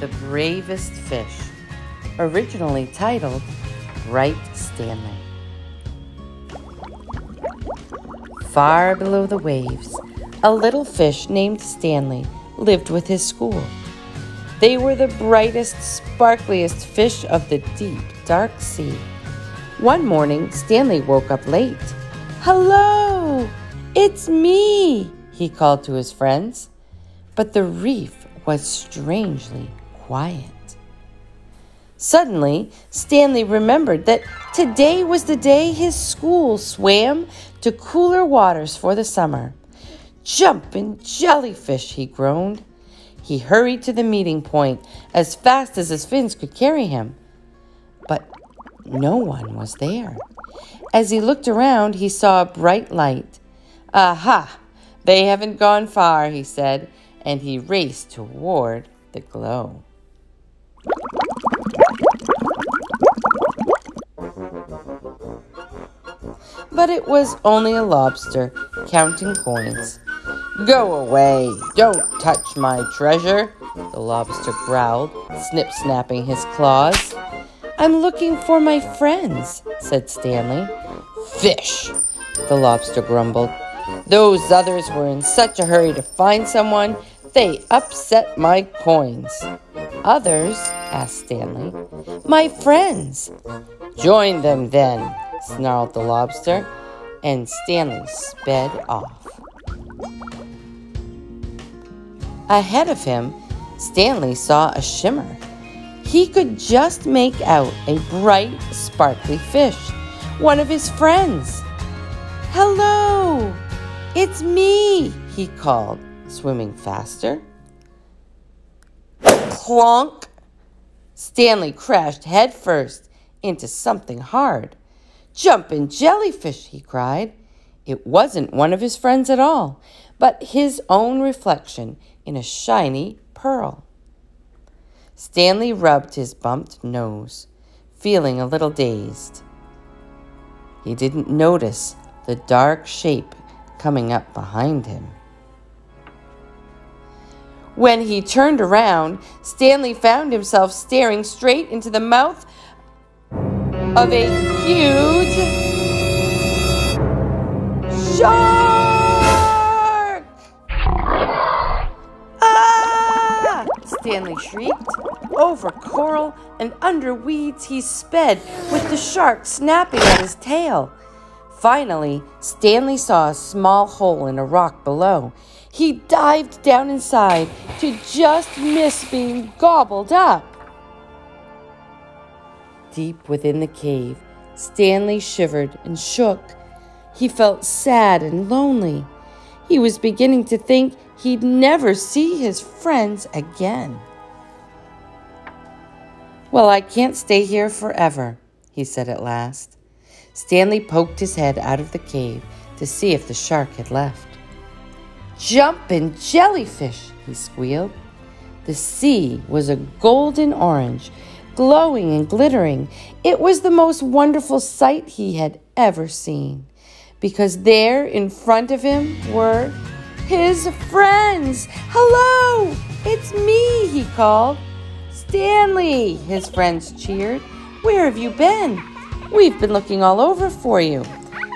The Bravest Fish, originally titled Bright Stanley. Far below the waves, a little fish named Stanley lived with his school. They were the brightest, sparkliest fish of the deep, dark sea. One morning, Stanley woke up late. "Hello, it's me," he called to his friends. But the reef was strangely quiet. Suddenly, Stanley remembered that today was the day his school swam to cooler waters for the summer. "Jumpin' jellyfish," he groaned. He hurried to the meeting point as fast as his fins could carry him. But no one was there. As he looked around, he saw a bright light. "Aha! They haven't gone far," he said, and he raced toward the glow. But it was only a lobster counting coins. "Go away! Don't touch my treasure!" the lobster growled, snip-snapping his claws. "I'm looking for my friends," said Stanley. "Fish!" the lobster grumbled. "Those others were in such a hurry to find someone, they upset my coins." "Others?" asked Stanley. "My friends." "Join them then," snarled the lobster, and Stanley sped off. Ahead of him, Stanley saw a shimmer. He could just make out a bright, sparkly fish, one of his friends. "Hello, it's me," he called, swimming faster. Clonk! Stanley crashed headfirst into something hard. "Jumpin' jellyfish," he cried. It wasn't one of his friends at all, but his own reflection in a shiny pearl. Stanley rubbed his bumped nose, feeling a little dazed. He didn't notice the dark shape coming up behind him. When he turned around, Stanley found himself staring straight into the mouth of a huge shark! "Ah!" Stanley shrieked. Over coral and under weeds he sped, with the shark snapping at his tail. Finally, Stanley saw a small hole in a rock below. He dived down inside to just miss being gobbled up. Deep within the cave, Stanley shivered and shook. He felt sad and lonely. He was beginning to think he'd never see his friends again. "Well, I can't stay here forever," he said at last. Stanley poked his head out of the cave to see if the shark had left. "Jumpin' jellyfish," he squealed. The sea was a golden orange, glowing and glittering. It was the most wonderful sight he had ever seen, because there in front of him were his friends. "Hello, it's me," he called. "Stanley," his friends cheered. "Where have you been? We've been looking all over for you."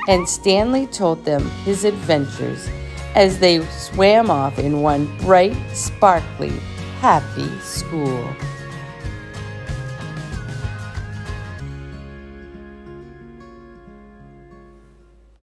And Stanley told them his adventures as they swam off in one bright, sparkly, happy school.